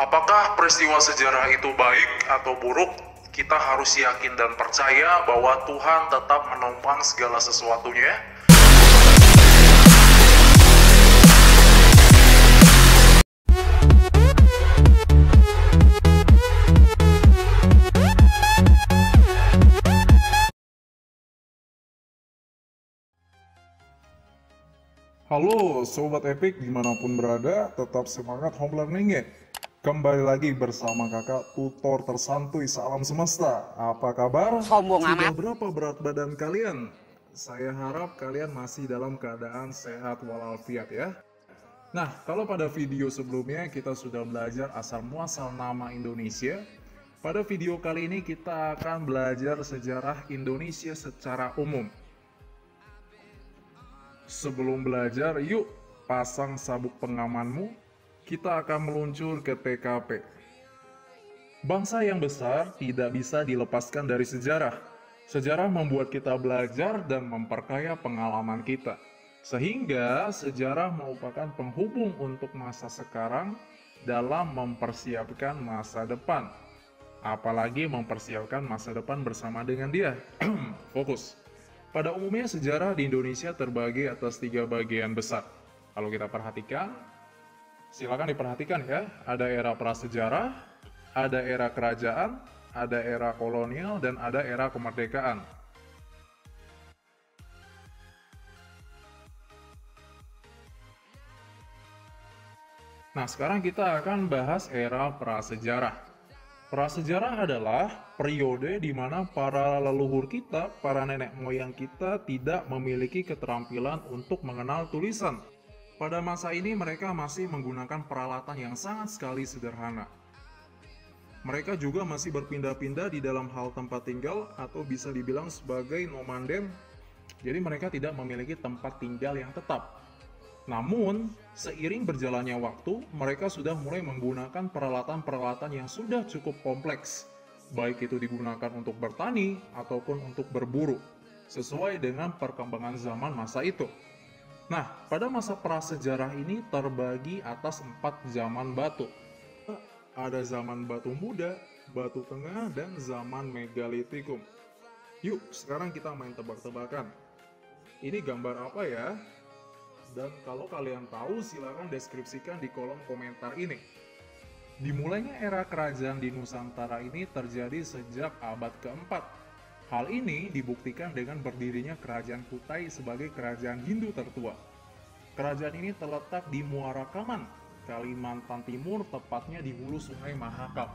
Apakah peristiwa sejarah itu baik atau buruk? Kita harus yakin dan percaya bahwa Tuhan tetap menopang segala sesuatunya. Halo Sobat Epic dimanapun berada, tetap semangat home learning-nya. Kembali lagi bersama kakak tutor tersantuy salam semesta. Apa kabar? Sombong Sudah amat. berapa berat badan kalian? Saya harap kalian masih dalam keadaan sehat walafiat ya. Nah, kalau pada video sebelumnya kita sudah belajar asal muasal nama Indonesia, pada video kali ini kita akan belajar sejarah Indonesia secara umum. Sebelum belajar, yuk pasang sabuk pengamanmu, kita akan meluncur ke TKP. Bangsa yang besar tidak bisa dilepaskan dari sejarah. Sejarah membuat kita belajar dan memperkaya pengalaman kita. Sehingga sejarah merupakan penghubung untuk masa sekarang dalam mempersiapkan masa depan. Apalagi mempersiapkan masa depan bersama dengan dia. Fokus. Pada umumnya sejarah di Indonesia terbagi atas 3 bagian besar. Kalau kita perhatikan, silakan diperhatikan ya. Ada era prasejarah, ada era kerajaan, ada era kolonial, dan ada era kemerdekaan. Nah, sekarang kita akan bahas era prasejarah. Prasejarah adalah periode di mana para leluhur kita, para nenek moyang kita tidak memiliki keterampilan untuk mengenal tulisan. Pada masa ini mereka masih menggunakan peralatan yang sangat sekali sederhana. Mereka juga masih berpindah-pindah di dalam hal tempat tinggal atau bisa dibilang sebagai nomaden. Jadi mereka tidak memiliki tempat tinggal yang tetap. Namun, seiring berjalannya waktu, mereka sudah mulai menggunakan peralatan-peralatan yang sudah cukup kompleks, baik itu digunakan untuk bertani ataupun untuk berburu, sesuai dengan perkembangan zaman masa itu. Nah, pada masa prasejarah ini terbagi atas 4 zaman batu. Ada zaman batu muda, batu tengah, dan zaman megalitikum. Yuk, sekarang kita main tebak-tebakan. Ini gambar apa ya? Dan kalau kalian tahu, silakan deskripsikan di kolom komentar ini. Dimulainya era kerajaan di Nusantara ini terjadi sejak abad keempat. Hal ini dibuktikan dengan berdirinya Kerajaan Kutai sebagai kerajaan Hindu tertua. Kerajaan ini terletak di Muara Kaman, Kalimantan Timur, tepatnya di hulu Sungai Mahakam.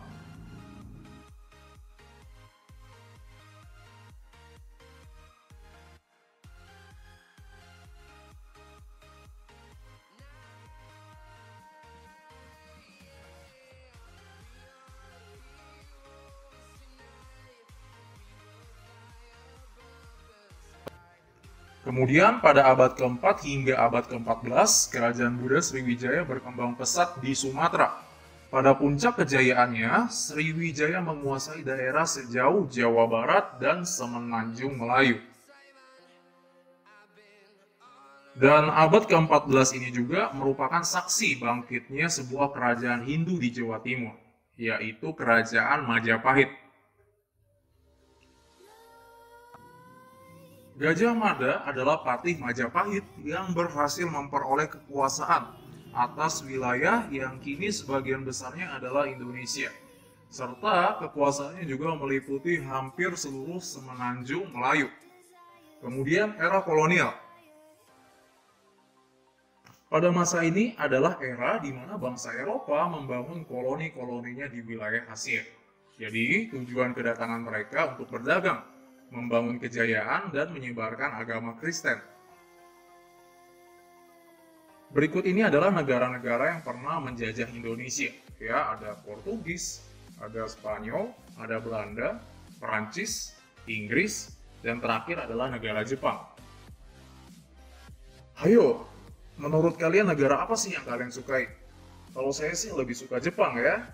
Kemudian pada abad ke-4 hingga abad ke-14, kerajaan Buddha Sriwijaya berkembang pesat di Sumatera. Pada puncak kejayaannya, Sriwijaya menguasai daerah sejauh Jawa Barat dan Semenanjung Melayu. Dan abad ke-14 ini juga merupakan saksi bangkitnya sebuah kerajaan Hindu di Jawa Timur, yaitu Kerajaan Majapahit. Gajah Mada adalah patih Majapahit yang berhasil memperoleh kekuasaan atas wilayah yang kini sebagian besarnya adalah Indonesia. Serta kekuasaannya juga meliputi hampir seluruh Semenanjung Melayu. Kemudian era kolonial. Pada masa ini adalah era di mana bangsa Eropa membangun koloni-koloninya di wilayah Asia. Jadi tujuan kedatangan mereka untuk berdagang, membangun kejayaan, dan menyebarkan agama Kristen. Berikut ini adalah negara-negara yang pernah menjajah Indonesia. Ya, ada Portugis, ada Spanyol, ada Belanda, Perancis, Inggris, dan terakhir adalah negara Jepang. Ayo, menurut kalian negara apa sih yang kalian sukai? Kalau saya sih lebih suka Jepang ya.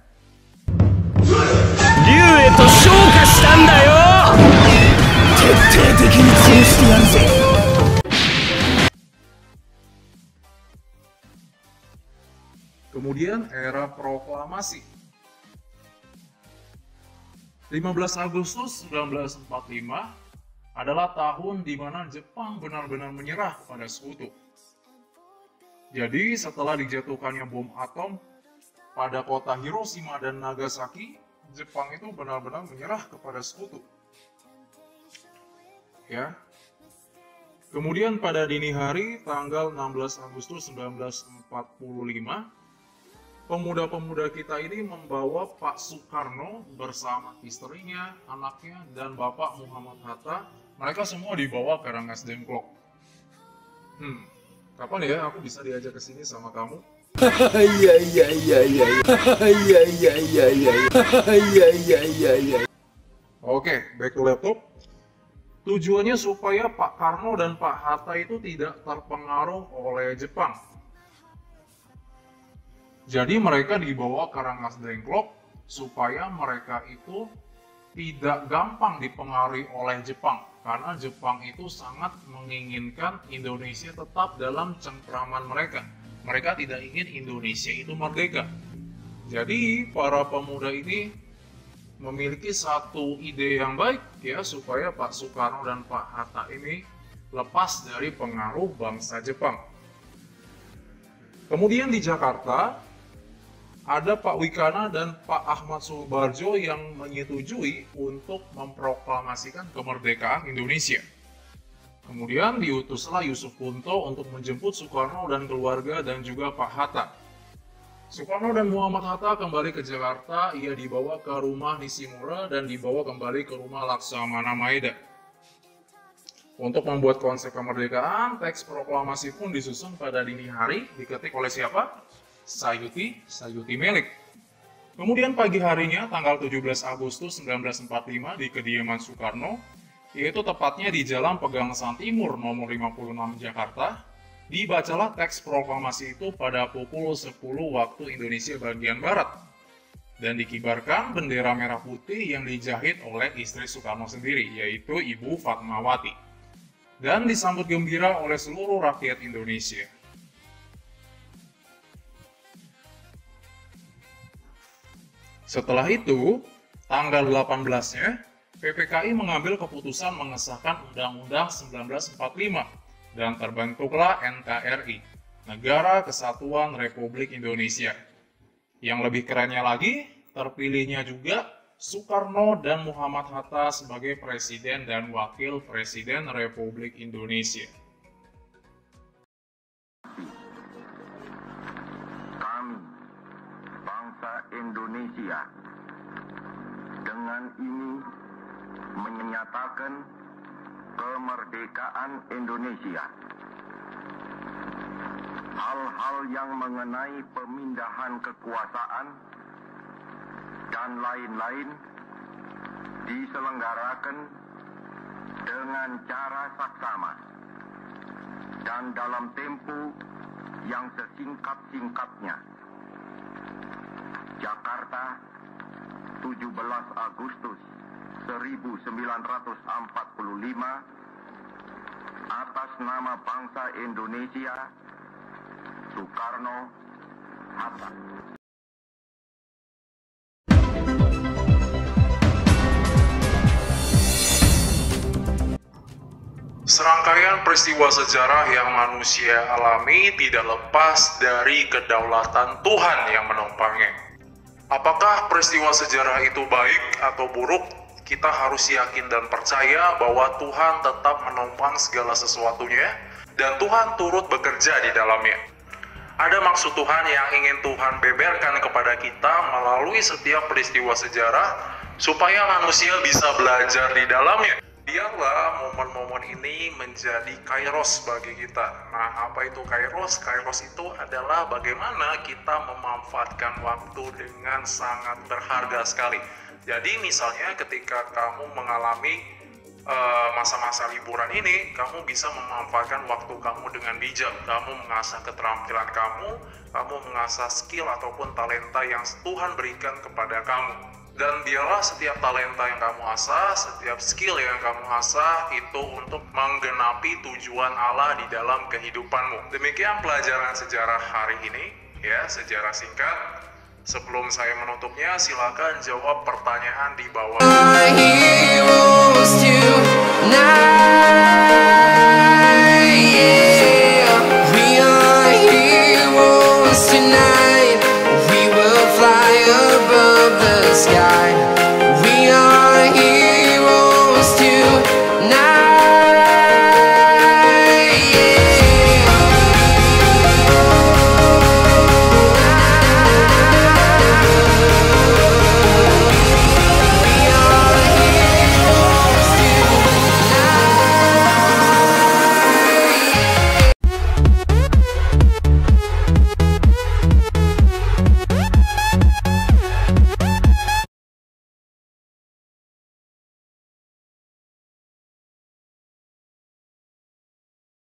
Kemudian era proklamasi. 15 Agustus 1945 adalah tahun di mana Jepang benar-benar menyerah pada sekutu. Jadi setelah dijatuhkannya bom atom pada kota Hiroshima dan Nagasaki, Jepang itu benar-benar menyerah kepada sekutu. Ya. Kemudian pada dini hari tanggal 16 Agustus 1945, pemuda-pemuda kita ini membawa Pak Soekarno bersama istrinya, anaknya, dan Bapak Muhammad Hatta. Mereka semua dibawa ke Rengas Dengklok. Kapan ya aku bisa diajak ke sini sama kamu? Oke, back to laptop. Tujuannya supaya Pak Karno dan Pak Hatta itu tidak terpengaruh oleh Jepang. Jadi mereka dibawa ke Rengas Dengklok supaya mereka itu tidak gampang dipengaruhi oleh Jepang. Karena Jepang itu sangat menginginkan Indonesia tetap dalam cengkraman mereka. Mereka tidak ingin Indonesia itu merdeka. Jadi para pemuda ini memiliki satu ide yang baik ya, supaya Pak Soekarno dan Pak Hatta ini lepas dari pengaruh bangsa Jepang. Kemudian di Jakarta ada Pak Wikana dan Pak Ahmad Subarjo yang menyetujui untuk memproklamasikan kemerdekaan Indonesia. Kemudian diutuslah Yusuf Punto untuk menjemput Soekarno dan keluarga dan juga Pak Hatta. Soekarno dan Muhammad Hatta kembali ke Jakarta, ia dibawa ke rumah Nishimura dan dibawa kembali ke rumah Laksamana Maeda. Untuk membuat konsep kemerdekaan, teks proklamasi pun disusun pada dini hari, diketik oleh siapa? Sayuti Melik. Kemudian pagi harinya, tanggal 17 Agustus 1945 di kediaman Soekarno, yaitu tepatnya di Jalan Pegangsaan Timur nomor 56 Jakarta, dibacalah teks proklamasi itu pada pukul 10 waktu Indonesia bagian Barat, dan dikibarkan bendera merah putih yang dijahit oleh istri Soekarno sendiri, yaitu Ibu Fatmawati, dan disambut gembira oleh seluruh rakyat Indonesia. Setelah itu, tanggal 18-nya, PPKI mengambil keputusan mengesahkan Undang-Undang 1945 dan terbentuklah NKRI, Negara Kesatuan Republik Indonesia. Yang lebih kerennya lagi, terpilihnya juga Soekarno dan Muhammad Hatta sebagai Presiden dan Wakil Presiden Republik Indonesia. Indonesia dengan ini menyatakan kemerdekaan Indonesia. Hal-hal yang mengenai pemindahan kekuasaan dan lain-lain diselenggarakan dengan cara saksama dan dalam tempo yang sesingkat-singkatnya. Jakarta, 17 Agustus 1945, atas nama bangsa Indonesia, Soekarno Hatta. Serangkaian peristiwa sejarah yang manusia alami tidak lepas dari kedaulatan Tuhan yang menopangnya. Apakah peristiwa sejarah itu baik atau buruk? Kita harus yakin dan percaya bahwa Tuhan tetap menopang segala sesuatunya dan Tuhan turut bekerja di dalamnya. Ada maksud Tuhan yang ingin Tuhan beberkan kepada kita melalui setiap peristiwa sejarah supaya manusia bisa belajar di dalamnya. Biarlah momen-momen ini menjadi kairos bagi kita. Nah, apa itu kairos? Kairos itu adalah bagaimana kita memanfaatkan waktu dengan sangat berharga sekali. Jadi misalnya ketika kamu mengalami masa-masa liburan ini, kamu bisa memanfaatkan waktu kamu dengan bijak. Kamu mengasah keterampilan kamu mengasah skill ataupun talenta yang Tuhan berikan kepada kamu. Dan biarlah setiap talenta yang kamu asah, setiap skill yang kamu asah itu untuk menggenapi tujuan Allah di dalam kehidupanmu. Demikian pelajaran sejarah hari ini, ya, sejarah singkat. Sebelum saya menutupnya, silakan jawab pertanyaan di bawah. Heroes tonight.